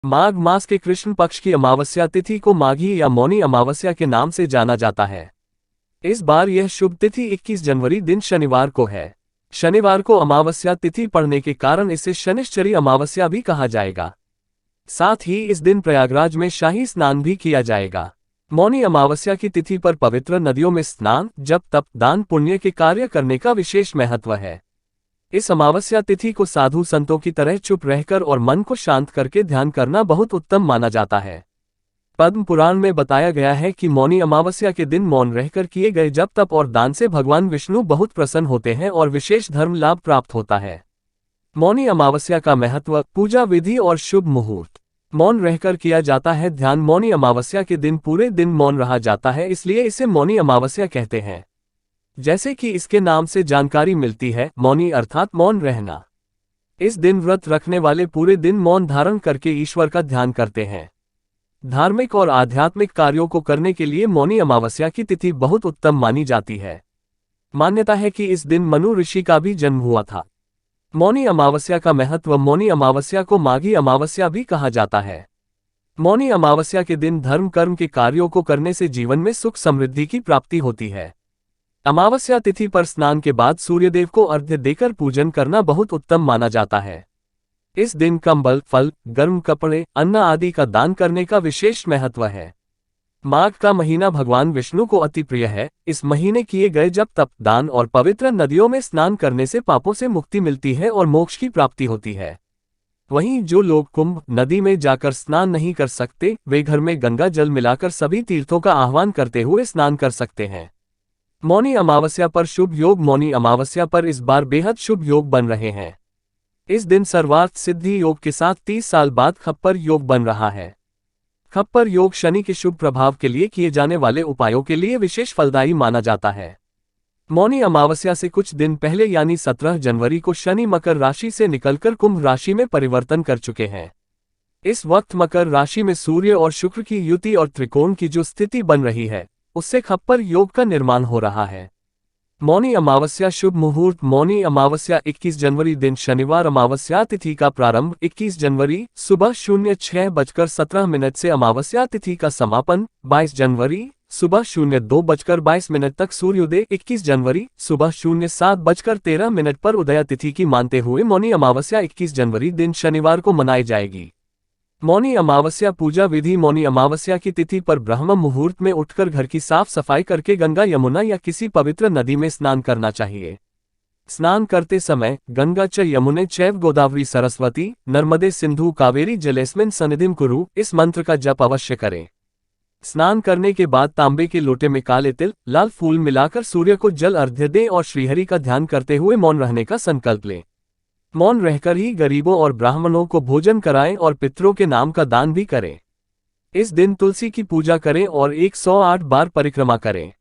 माघ मास के कृष्ण पक्ष की अमावस्या तिथि को माघी या मौनी अमावस्या के नाम से जाना जाता है। इस बार यह शुभ तिथि 21 जनवरी दिन शनिवार को है। शनिवार को अमावस्या तिथि पड़ने के कारण इसे शनिश्चरी अमावस्या भी कहा जाएगा। साथ ही इस दिन प्रयागराज में शाही स्नान भी किया जाएगा। मौनी अमावस्या की तिथि पर पवित्र नदियों में स्नान, जप, तप, दान, पुण्य के कार्य करने का विशेष महत्व है। इस अमावस्या तिथि को साधु संतों की तरह चुप रहकर और मन को शांत करके ध्यान करना बहुत उत्तम माना जाता है। पद्म पुराण में बताया गया है कि मौनी अमावस्या के दिन मौन रहकर किए गए जप, तप और दान से भगवान विष्णु बहुत प्रसन्न होते हैं और विशेष धर्म लाभ प्राप्त होता है। मौनी अमावस्या का महत्व, पूजा विधि और शुभ मुहूर्त। मौन रहकर किया जाता है ध्यान। मौनी अमावस्या के दिन पूरे दिन मौन रहा जाता है, इसलिए इसे मौनी अमावस्या कहते हैं। जैसे कि इसके नाम से जानकारी मिलती है, मौनी अर्थात मौन रहना। इस दिन व्रत रखने वाले पूरे दिन मौन धारण करके ईश्वर का ध्यान करते हैं। धार्मिक और आध्यात्मिक कार्यों को करने के लिए मौनी अमावस्या की तिथि बहुत उत्तम मानी जाती है। मान्यता है कि इस दिन मनु ऋषि का भी जन्म हुआ था। मौनी अमावस्या का महत्व। मौनी अमावस्या को माघी अमावस्या भी कहा जाता है। मौनी अमावस्या के दिन धर्म कर्म के कार्यों को करने से जीवन में सुख समृद्धि की प्राप्ति होती है। अमावस्या तिथि पर स्नान के बाद सूर्यदेव को अर्घ्य देकर पूजन करना बहुत उत्तम माना जाता है। इस दिन कंबल, फल, गर्म कपड़े, अन्न आदि का दान करने का विशेष महत्व है। माघ का महीना भगवान विष्णु को अति प्रिय है। इस महीने किए गए जप, तप, दान और पवित्र नदियों में स्नान करने से पापों से मुक्ति मिलती है और मोक्ष की प्राप्ति होती है। वहीं जो लोग कुंभ नदी में जाकर स्नान नहीं कर सकते, वे घर में गंगा जल मिलाकर सभी तीर्थों का आह्वान करते हुए स्नान कर सकते हैं। मौनी अमावस्या पर शुभ योग। मौनी अमावस्या पर इस बार बेहद शुभ योग बन रहे हैं। इस दिन सर्वार्थ सिद्धि योग के साथ 30 साल बाद खप्पर योग बन रहा है। खप्पर योग शनि के शुभ प्रभाव के लिए किए जाने वाले उपायों के लिए विशेष फलदायी माना जाता है। मौनी अमावस्या से कुछ दिन पहले यानी 17 जनवरी को शनि मकर राशि से निकलकर कुंभ राशि में परिवर्तन कर चुके हैं। इस वक्त मकर राशि में सूर्य और शुक्र की युति और त्रिकोण की जो स्थिति बन रही है, उससे खप्पर योग का निर्माण हो रहा है। मौनी अमावस्या शुभ मुहूर्त। मौनी अमावस्या 21 जनवरी दिन शनिवार। अमावस्या तिथि का प्रारंभ 21 जनवरी सुबह 06:17 से अमावस्या तिथि का समापन 22 जनवरी सुबह 02:22 तक सूर्योदय 21 जनवरी सुबह 07:13 पर उदया तिथि की मानते हुए मौनी अमावस्या 21 जनवरी दिन शनिवार को मनाई जाएगी। मौनी अमावस्या पूजा विधि। मौनी अमावस्या की तिथि पर ब्रह्म मुहूर्त में उठकर घर की साफ सफाई करके गंगा, यमुना या किसी पवित्र नदी में स्नान करना चाहिए। स्नान करते समय गंगा च यमुने चैव गोदावरी सरस्वती नर्मदे सिंधु कावेरी जलेस्मिन् सन्निधिं कुरु, इस मंत्र का जप अवश्य करें। स्नान करने के बाद तांबे के लोटे में काले तिल, लाल फूल मिलाकर सूर्य को जल अर्घ्य दें और श्रीहरि का ध्यान करते हुए मौन रहने का संकल्प लें। मौन रहकर ही गरीबों और ब्राह्मणों को भोजन कराएं और पितरों के नाम का दान भी करें। इस दिन तुलसी की पूजा करें और 108 बार परिक्रमा करें।